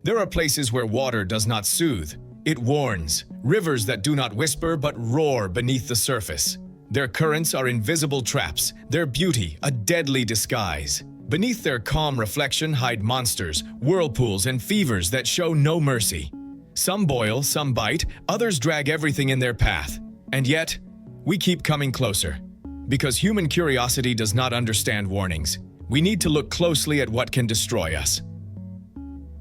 There are places where water does not soothe. It warns. Rivers that do not whisper but roar beneath the surface. Their currents are invisible traps, their beauty a deadly disguise. Beneath their calm reflection hide monsters, whirlpools, and fevers that show no mercy. Some boil, some bite, others drag everything in their path. And yet, we keep coming closer. Because human curiosity does not understand warnings. We need to look closely at what can destroy us.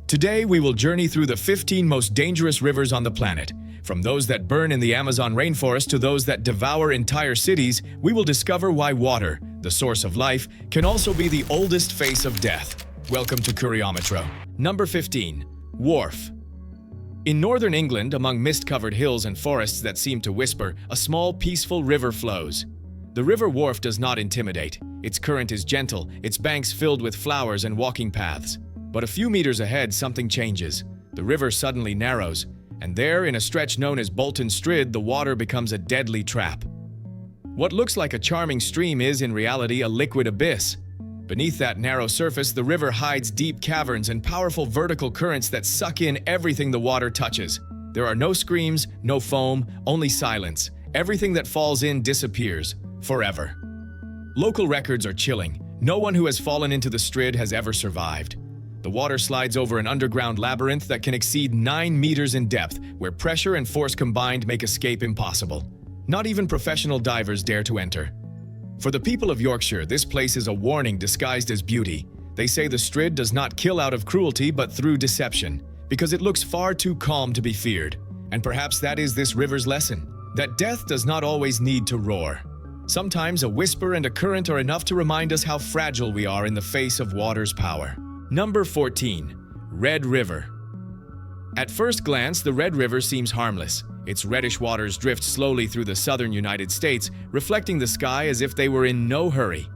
Today, we will journey through the 15 most dangerous rivers on the planet. From those that burn in the Amazon rainforest to those that devour entire cities, we will discover why water, the source of life, can also be the oldest face of death. Welcome to Curiometro. Number 15. Wharfe. In northern England, among mist-covered hills and forests that seem to whisper, a small, peaceful river flows. The River Wharfe does not intimidate. Its current is gentle, its banks filled with flowers and walking paths. But a few meters ahead, something changes. The river suddenly narrows, and there, in a stretch known as Bolton Strid, the water becomes a deadly trap. What looks like a charming stream is, in reality, a liquid abyss. Beneath that narrow surface, the river hides deep caverns and powerful vertical currents that suck in everything the water touches. There are no screams, no foam, only silence. Everything that falls in disappears, forever. Local records are chilling. No one who has fallen into the Strid has ever survived. The water slides over an underground labyrinth that can exceed 9 meters in depth, where pressure and force combined make escape impossible. Not even professional divers dare to enter. For the people of Yorkshire, this place is a warning disguised as beauty. They say the Strid does not kill out of cruelty but through deception, because it looks far too calm to be feared. And perhaps that is this river's lesson, that death does not always need to roar. Sometimes a whisper and a current are enough to remind us how fragile we are in the face of water's power. Number 14. Red River. At first glance, the Red River seems harmless. Its reddish waters drift slowly through the southern United States, reflecting the sky as if they were in no hurry.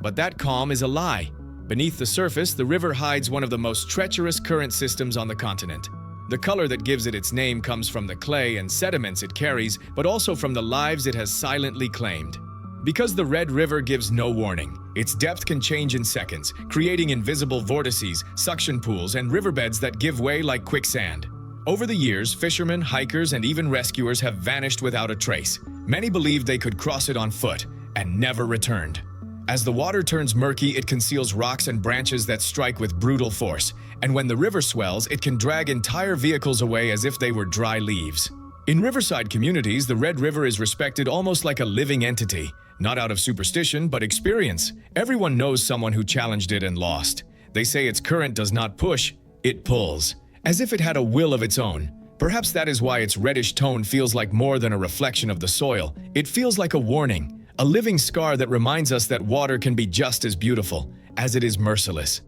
But that calm is a lie. Beneath the surface, the river hides one of the most treacherous current systems on the continent. The color that gives it its name comes from the clay and sediments it carries, but also from the lives it has silently claimed. Because the Red River gives no warning, its depth can change in seconds, creating invisible vortices, suction pools, and riverbeds that give way like quicksand. Over the years, fishermen, hikers, and even rescuers have vanished without a trace. Many believed they could cross it on foot, and never returned. As the water turns murky, it conceals rocks and branches that strike with brutal force, and when the river swells, it can drag entire vehicles away as if they were dry leaves. In riverside communities, the Red River is respected almost like a living entity, not out of superstition, but experience. Everyone knows someone who challenged it and lost. They say its current does not push, it pulls, as if it had a will of its own. Perhaps that is why its reddish tone feels like more than a reflection of the soil. It feels like a warning, a living scar that reminds us that water can be just as beautiful as it is merciless.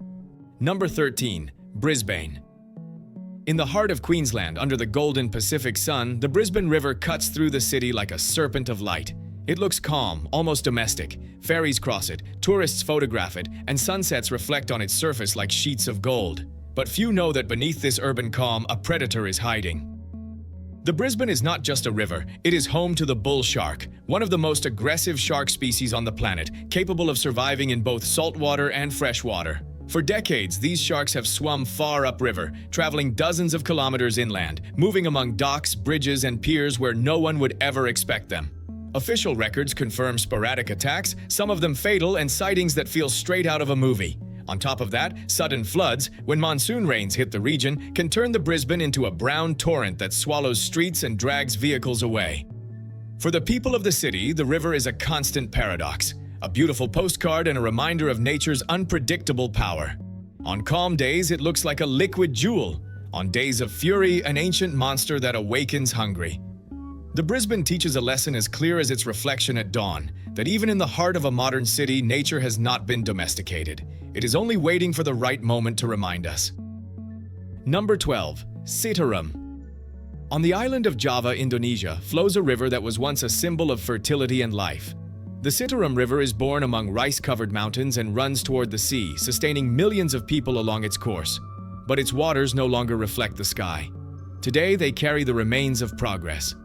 Number 13. Brisbane. In the heart of Queensland, under the golden Pacific sun, the Brisbane River cuts through the city like a serpent of light. It looks calm, almost domestic. Ferries cross it, tourists photograph it, and sunsets reflect on its surface like sheets of gold. But few know that beneath this urban calm, a predator is hiding. The Brisbane is not just a river, it is home to the bull shark, one of the most aggressive shark species on the planet, capable of surviving in both saltwater and freshwater. For decades, these sharks have swum far upriver, traveling dozens of kilometers inland, moving among docks, bridges, and piers where no one would ever expect them. Official records confirm sporadic attacks, some of them fatal, and sightings that feel straight out of a movie. On top of that, sudden floods, when monsoon rains hit the region, can turn the Brisbane into a brown torrent that swallows streets and drags vehicles away. For the people of the city, the river is a constant paradox, a beautiful postcard and a reminder of nature's unpredictable power. On calm days, it looks like a liquid jewel. On days of fury, an ancient monster that awakens hungry. The Brisbane teaches a lesson as clear as its reflection at dawn, that even in the heart of a modern city, nature has not been domesticated. It is only waiting for the right moment to remind us. Number 12. Citarum. On the island of Java, Indonesia, flows a river that was once a symbol of fertility and life. The Citarum River is born among rice-covered mountains and runs toward the sea, sustaining millions of people along its course. But its waters no longer reflect the sky. Today, they carry the remains of progress.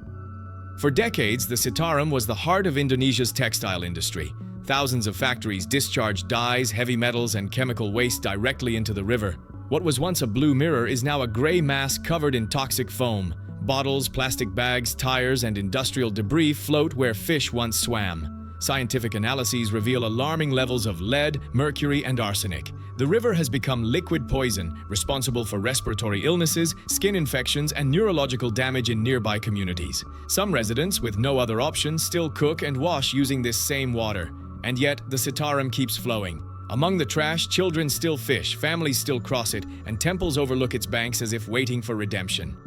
For decades, the Citarum was the heart of Indonesia's textile industry. Thousands of factories discharged dyes, heavy metals, and chemical waste directly into the river. What was once a blue mirror is now a gray mass covered in toxic foam. Bottles, plastic bags, tires, and industrial debris float where fish once swam. Scientific analyses reveal alarming levels of lead, mercury, and arsenic. The river has become liquid poison, responsible for respiratory illnesses, skin infections, and neurological damage in nearby communities. Some residents, with no other option, still cook and wash using this same water. And yet, the Citarum keeps flowing. Among the trash, children still fish, families still cross it, and temples overlook its banks as if waiting for redemption.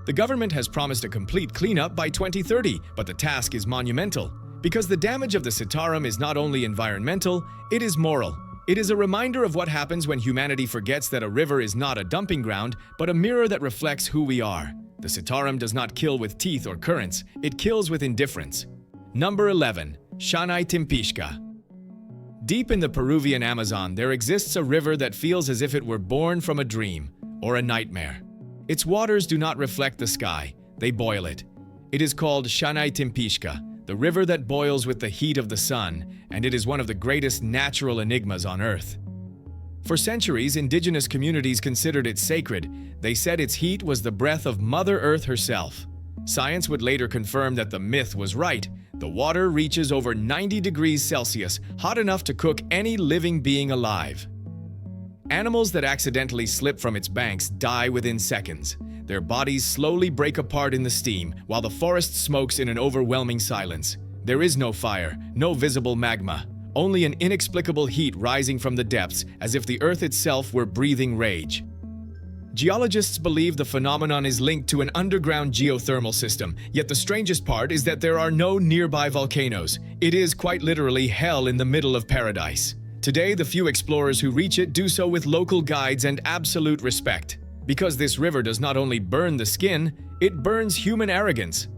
The government has promised a complete cleanup by 2030, but the task is monumental. Because the damage of the Citarum is not only environmental, it is moral. It is a reminder of what happens when humanity forgets that a river is not a dumping ground, but a mirror that reflects who we are. The Citarum does not kill with teeth or currents, it kills with indifference. Number 11. Shanay-Timpishka. Deep in the Peruvian Amazon, there exists a river that feels as if it were born from a dream or a nightmare. Its waters do not reflect the sky, they boil it. It is called Shanay-Timpishka, the river that boils with the heat of the sun, and it is one of the greatest natural enigmas on Earth. For centuries, indigenous communities considered it sacred. They said its heat was the breath of Mother Earth herself. Science would later confirm that the myth was right. The water reaches over 90 degrees Celsius, hot enough to cook any living being alive. Animals that accidentally slip from its banks die within seconds. Their bodies slowly break apart in the steam, while the forest smokes in an overwhelming silence. There is no fire, no visible magma, only an inexplicable heat rising from the depths, as if the earth itself were breathing rage. Geologists believe the phenomenon is linked to an underground geothermal system, yet the strangest part is that there are no nearby volcanoes. It is quite literally hell in the middle of paradise. Today, the few explorers who reach it do so with local guides and absolute respect. Because this river does not only burn the skin, it burns human arrogance.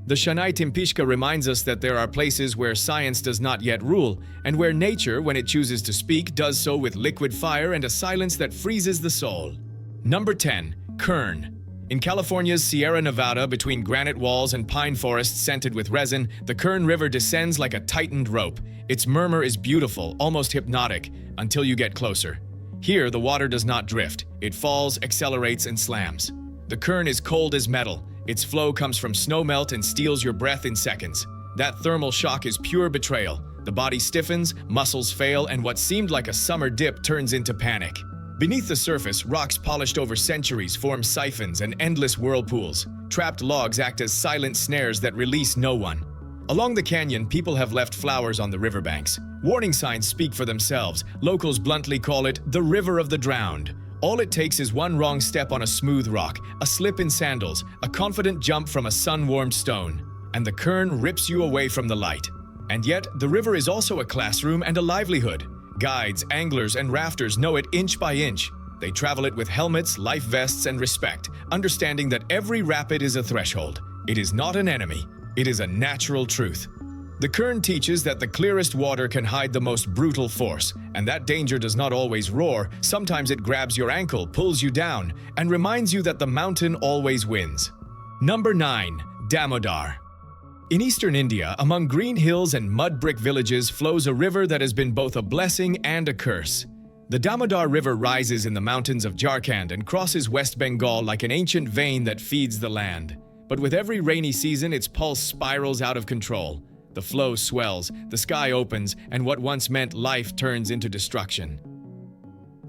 The Shanay-Timpishka reminds us that there are places where science does not yet rule, and where nature, when it chooses to speak, does so with liquid fire and a silence that freezes the soul. Number 10. Kern. In California's Sierra Nevada, between granite walls and pine forests scented with resin, the Kern River descends like a tightened rope. Its murmur is beautiful, almost hypnotic, until you get closer. Here, the water does not drift. It falls, accelerates, and slams. The Kern is cold as metal. Its flow comes from snowmelt and steals your breath in seconds. That thermal shock is pure betrayal. The body stiffens, muscles fail, and what seemed like a summer dip turns into panic. Beneath the surface, rocks polished over centuries form siphons and endless whirlpools. Trapped logs act as silent snares that release no one. Along the canyon, people have left flowers on the riverbanks. Warning signs speak for themselves. Locals bluntly call it the River of the Drowned. All it takes is one wrong step on a smooth rock, a slip in sandals, a confident jump from a sun-warmed stone, and the Kern rips you away from the light. And yet, the river is also a classroom and a livelihood. Guides, anglers, and rafters know it inch by inch. They travel it with helmets, life vests, and respect, understanding that every rapid is a threshold. It is not an enemy. It is a natural truth. The Kern teaches that the clearest water can hide the most brutal force, and that danger does not always roar. Sometimes it grabs your ankle, pulls you down, and reminds you that the mountain always wins. Number 9. Damodar. In eastern India, among green hills and mud brick villages, flows a river that has been both a blessing and a curse. The Damodar River rises in the mountains of Jharkhand and crosses West Bengal like an ancient vein that feeds the land. But with every rainy season, its pulse spirals out of control. The flow swells, the sky opens, and what once meant life turns into destruction.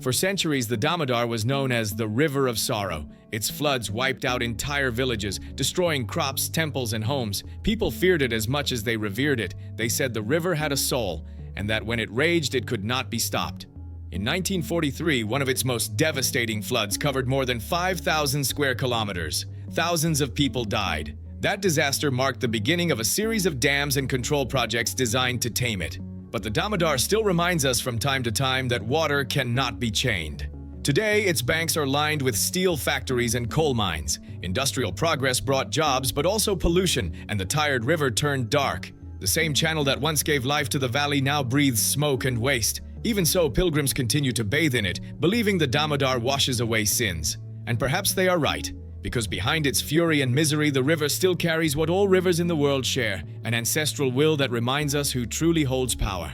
For centuries, the Damodar was known as the River of Sorrow. Its floods wiped out entire villages, destroying crops, temples, and homes. People feared it as much as they revered it. They said the river had a soul, and that when it raged, it could not be stopped. In 1943, one of its most devastating floods covered more than 5,000 square kilometers. Thousands of people died. That disaster marked the beginning of a series of dams and control projects designed to tame it. But the Damodar still reminds us from time to time that water cannot be chained. Today, its banks are lined with steel factories and coal mines. Industrial progress brought jobs, but also pollution, and the tired river turned dark. The same channel that once gave life to the valley now breathes smoke and waste. Even so, pilgrims continue to bathe in it, believing the Damodar washes away sins. And perhaps they are right, because behind its fury and misery, the river still carries what all rivers in the world share, an ancestral will that reminds us who truly holds power.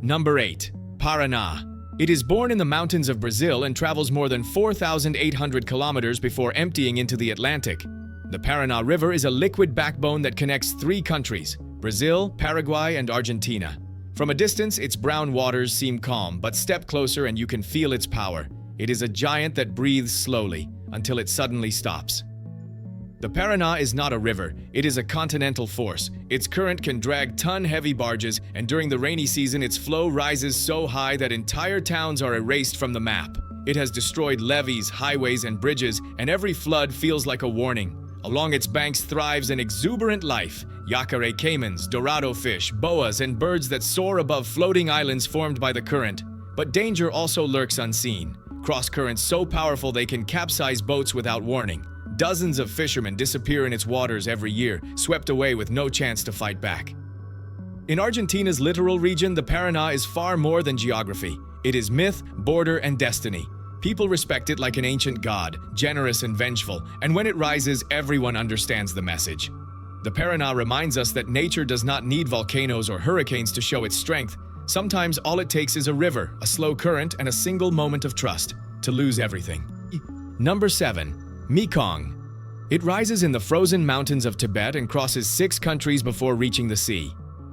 Number 8. Parana. It is born in the mountains of Brazil and travels more than 4,800 kilometers before emptying into the Atlantic. The Parana River is a liquid backbone that connects three countries: Brazil, Paraguay, and Argentina. From a distance, its brown waters seem calm, but step closer and you can feel its power. It is a giant that breathes slowly until it suddenly stops. The Parana is not a river, it is a continental force. Its current can drag ton-heavy barges, and during the rainy season its flow rises so high that entire towns are erased from the map. It has destroyed levees, highways, and bridges, and every flood feels like a warning. Along its banks thrives an exuberant life: yacaré caimans, dorado fish, boas, and birds that soar above floating islands formed by the current. But danger also lurks unseen. Cross-currents so powerful they can capsize boats without warning. Dozens of fishermen disappear in its waters every year, swept away with no chance to fight back. In Argentina's littoral region, the Parana is far more than geography. It is myth, border, and destiny. People respect it like an ancient god, generous and vengeful, and when it rises, everyone understands the message. The Parana reminds us that nature does not need volcanoes or hurricanes to show its strength. Sometimes all it takes is a river, a slow current, and a single moment of trust to lose everything. Number 7. Mekong. It rises in the frozen mountains of Tibet and crosses 6 countries before reaching the sea.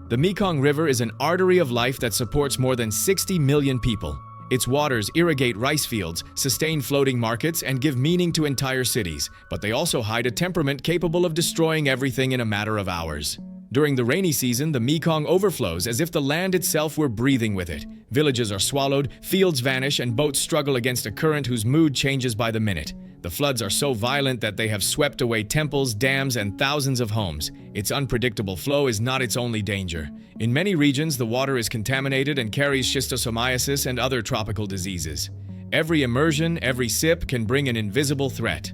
The Mekong River is an artery of life that supports more than 60 million people. Its waters irrigate rice fields, sustain floating markets, and give meaning to entire cities, but they also hide a temperament capable of destroying everything in a matter of hours. During the rainy season, the Mekong overflows as if the land itself were breathing with it. Villages are swallowed, fields vanish, and boats struggle against a current whose mood changes by the minute. The floods are so violent that they have swept away temples, dams, and thousands of homes. Its unpredictable flow is not its only danger. In many regions, the water is contaminated and carries schistosomiasis and other tropical diseases. Every immersion, every sip can bring an invisible threat.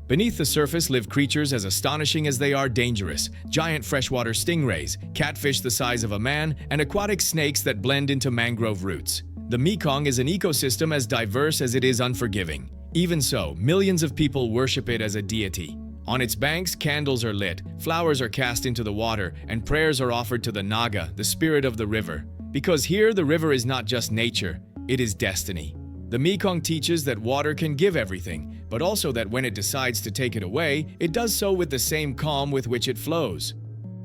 Beneath the surface live creatures as astonishing as they are dangerous: giant freshwater stingrays, catfish the size of a man, and aquatic snakes that blend into mangrove roots. The Mekong is an ecosystem as diverse as it is unforgiving. Even so, millions of people worship it as a deity. On its banks, candles are lit, flowers are cast into the water, and prayers are offered to the Naga, the spirit of the river. Because here, the river is not just nature, it is destiny. The Mekong teaches that water can give everything, but also that when it decides to take it away, it does so with the same calm with which it flows.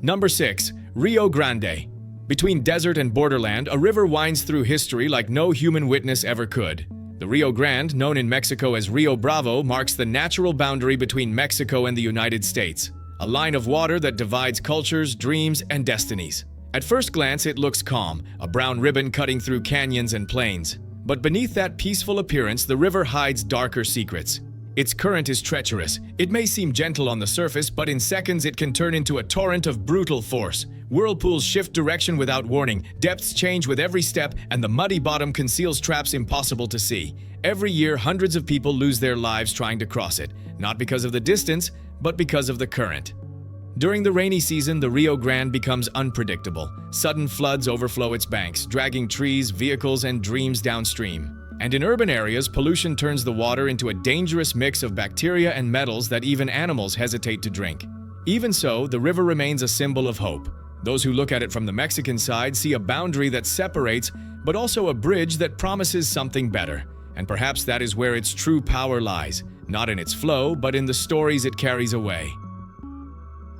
Number 6. Rio Grande. Between desert and borderland, a river winds through history like no human witness ever could. The Rio Grande, known in Mexico as Rio Bravo, marks the natural boundary between Mexico and the United States, a line of water that divides cultures, dreams, and destinies. At first glance, it looks calm, a brown ribbon cutting through canyons and plains. But beneath that peaceful appearance, the river hides darker secrets. Its current is treacherous. It may seem gentle on the surface, but in seconds it can turn into a torrent of brutal force. Whirlpools shift direction without warning, depths change with every step, and the muddy bottom conceals traps impossible to see. Every year, hundreds of people lose their lives trying to cross it, not because of the distance, but because of the current. During the rainy season, the Rio Grande becomes unpredictable. Sudden floods overflow its banks, dragging trees, vehicles, and dreams downstream. And in urban areas, pollution turns the water into a dangerous mix of bacteria and metals that even animals hesitate to drink. Even so, the river remains a symbol of hope. Those who look at it from the Mexican side see a boundary that separates, but also a bridge that promises something better. And perhaps that is where its true power lies, not in its flow, but in the stories it carries away.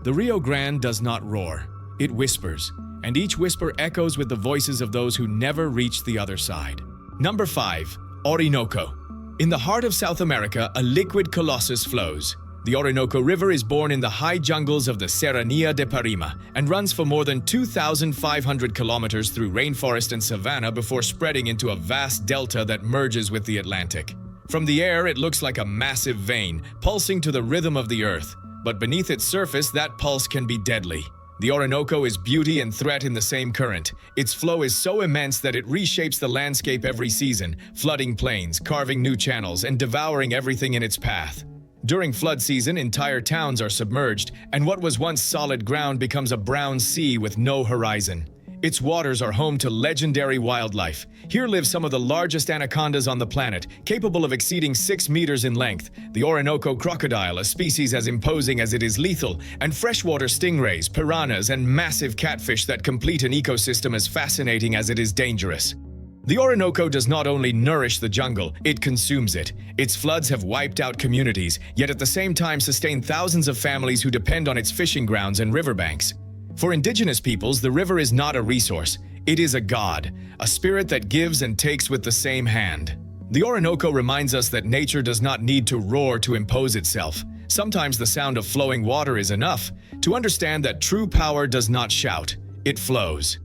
The Rio Grande does not roar, it whispers, and each whisper echoes with the voices of those who never reached the other side. Number 5. Orinoco. In the heart of South America, a liquid colossus flows. The Orinoco River is born in the high jungles of the Serranía de Parima and runs for more than 2,500 kilometers through rainforest and savanna before spreading into a vast delta that merges with the Atlantic. From the air, it looks like a massive vein, pulsing to the rhythm of the earth. But beneath its surface, that pulse can be deadly. The Orinoco is beauty and threat in the same current. Its flow is so immense that it reshapes the landscape every season, flooding plains, carving new channels, and devouring everything in its path. During flood season, entire towns are submerged, and what was once solid ground becomes a brown sea with no horizon. Its waters are home to legendary wildlife. Here live some of the largest anacondas on the planet, capable of exceeding 6 meters in length, the Orinoco crocodile, a species as imposing as it is lethal, and freshwater stingrays, piranhas, and massive catfish that complete an ecosystem as fascinating as it is dangerous. The Orinoco does not only nourish the jungle, it consumes it. Its floods have wiped out communities, yet at the same time sustain thousands of families who depend on its fishing grounds and riverbanks. For indigenous peoples, the river is not a resource. It is a god, a spirit that gives and takes with the same hand. The Orinoco reminds us that nature does not need to roar to impose itself. Sometimes the sound of flowing water is enough to understand that true power does not shout, it flows.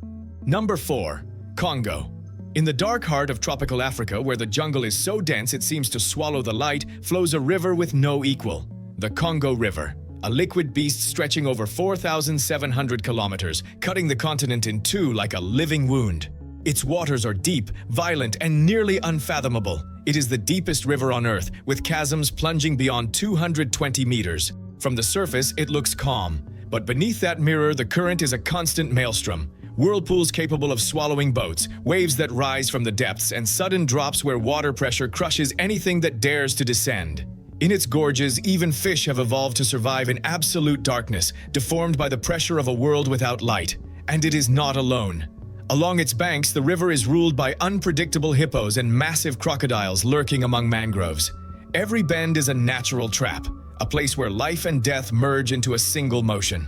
Number 4. Congo. In the dark heart of tropical Africa, where the jungle is so dense it seems to swallow the light, flows a river with no equal, the Congo River. A liquid beast stretching over 4,700 kilometers, cutting the continent in two like a living wound. Its waters are deep, violent, and nearly unfathomable. It is the deepest river on Earth, with chasms plunging beyond 220 meters. From the surface, it looks calm, but beneath that mirror, the current is a constant maelstrom. Whirlpools capable of swallowing boats, waves that rise from the depths, and sudden drops where water pressure crushes anything that dares to descend. In its gorges, even fish have evolved to survive in absolute darkness, deformed by the pressure of a world without light. And it is not alone. Along its banks, the river is ruled by unpredictable hippos and massive crocodiles lurking among mangroves. Every bend is a natural trap, a place where life and death merge into a single motion.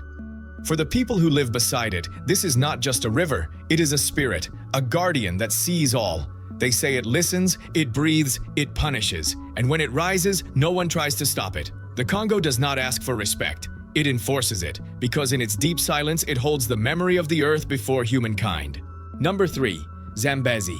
For the people who live beside it, this is not just a river, it is a spirit, a guardian that sees all. They say it listens, it breathes, it punishes, and when it rises, no one tries to stop it. The Congo does not ask for respect, it enforces it, because in its deep silence it holds the memory of the earth before humankind. Number 3. Zambezi.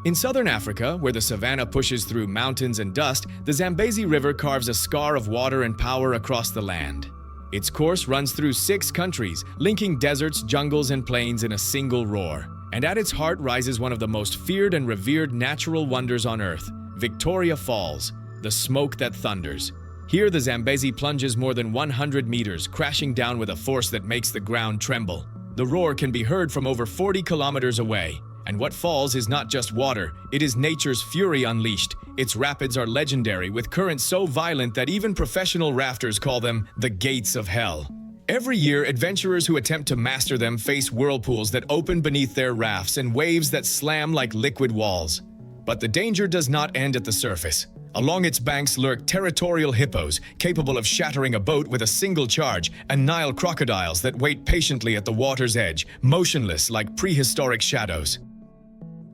In southern Africa, where the savanna pushes through mountains and dust, the Zambezi River carves a scar of water and power across the land. Its course runs through 6 countries, linking deserts, jungles, and plains in a single roar. And at its heart rises one of the most feared and revered natural wonders on Earth, Victoria Falls, the smoke that thunders. Here the Zambezi plunges more than 100 meters, crashing down with a force that makes the ground tremble. The roar can be heard from over 40 kilometers away. And what falls is not just water, it is nature's fury unleashed. Its rapids are legendary, with currents so violent that even professional rafters call them the gates of hell. Every year, adventurers who attempt to master them face whirlpools that open beneath their rafts and waves that slam like liquid walls. But the danger does not end at the surface. Along its banks lurk territorial hippos, capable of shattering a boat with a single charge, and Nile crocodiles that wait patiently at the water's edge, motionless like prehistoric shadows.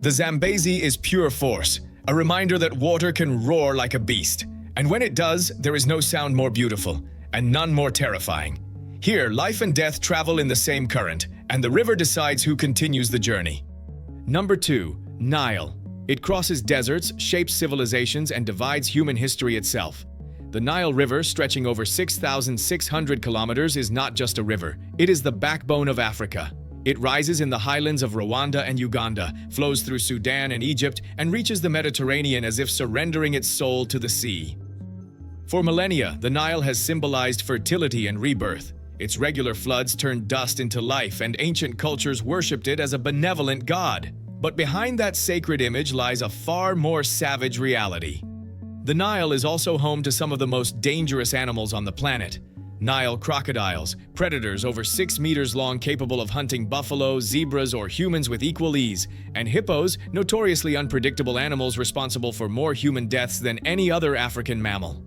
The Zambezi is pure force, a reminder that water can roar like a beast. And when it does, there is no sound more beautiful, and none more terrifying. Here, life and death travel in the same current, and the river decides who continues the journey. Number 2. Nile. It crosses deserts, shapes civilizations, and divides human history itself. The Nile River, stretching over 6,600 kilometers, is not just a river. It is the backbone of Africa. It rises in the highlands of Rwanda and Uganda, flows through Sudan and Egypt, and reaches the Mediterranean as if surrendering its soul to the sea. For millennia, the Nile has symbolized fertility and rebirth. Its regular floods turned dust into life, and ancient cultures worshipped it as a benevolent god. But behind that sacred image lies a far more savage reality. The Nile is also home to some of the most dangerous animals on the planet. Nile crocodiles, predators over 6 meters long capable of hunting buffalo, zebras, or humans with equal ease, and hippos, notoriously unpredictable animals responsible for more human deaths than any other African mammal.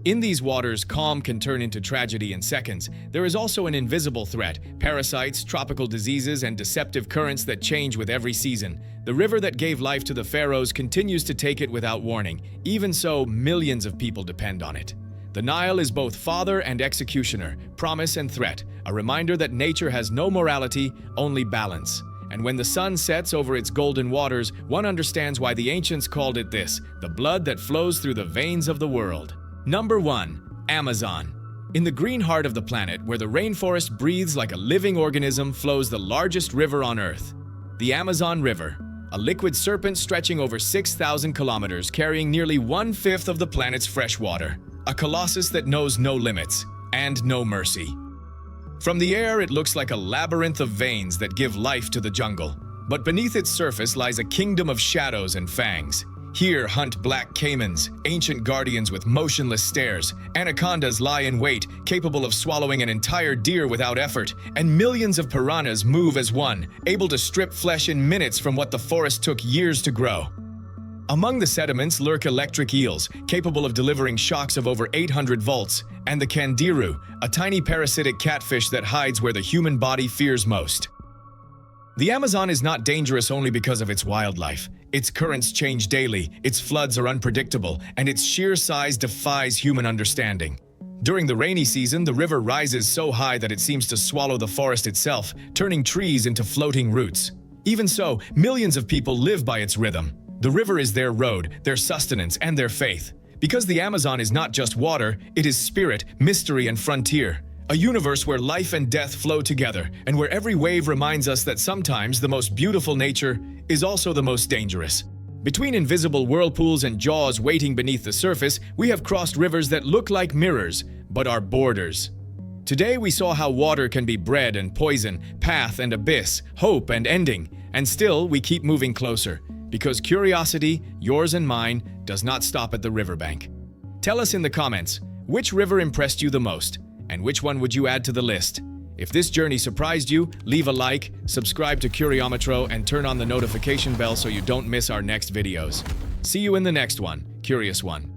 In these waters, calm can turn into tragedy in seconds. There is also an invisible threat: parasites, tropical diseases, and deceptive currents that change with every season. The river that gave life to the pharaohs continues to take it without warning. Even so, millions of people depend on it. The Nile is both father and executioner, promise and threat, a reminder that nature has no morality, only balance. And when the sun sets over its golden waters, one understands why the ancients called it this: the blood that flows through the veins of the world. Number 1. Amazon. In the green heart of the planet, where the rainforest breathes like a living organism, flows the largest river on Earth, the Amazon River, a liquid serpent stretching over 6,000 kilometers, carrying nearly 1/5 of the planet's fresh water, a colossus that knows no limits and no mercy. From the air, it looks like a labyrinth of veins that give life to the jungle, but beneath its surface lies a kingdom of shadows and fangs. Here hunt black caimans, ancient guardians with motionless stares. Anacondas lie in wait, capable of swallowing an entire deer without effort. And millions of piranhas move as one, able to strip flesh in minutes from what the forest took years to grow. Among the sediments lurk electric eels, capable of delivering shocks of over 800 volts, and the candiru, a tiny parasitic catfish that hides where the human body fears most. The Amazon is not dangerous only because of its wildlife. Its currents change daily, its floods are unpredictable, and its sheer size defies human understanding. During the rainy season, the river rises so high that it seems to swallow the forest itself, turning trees into floating roots. Even so, millions of people live by its rhythm. The river is their road, their sustenance, and their faith. Because the Amazon is not just water, it is spirit, mystery, and frontier. A universe where life and death flow together, and where every wave reminds us that sometimes the most beautiful nature is also the most dangerous. Between invisible whirlpools and jaws waiting beneath the surface, we have crossed rivers that look like mirrors, but are borders. Today we saw how water can be bread and poison, path and abyss, hope and ending, and still we keep moving closer, because curiosity, yours and mine, does not stop at the riverbank. Tell us in the comments, which river impressed you the most? And which one would you add to the list? If this journey surprised you, leave a like, subscribe to Curiometro, and turn on the notification bell so you don't miss our next videos. See you in the next one, Curious One.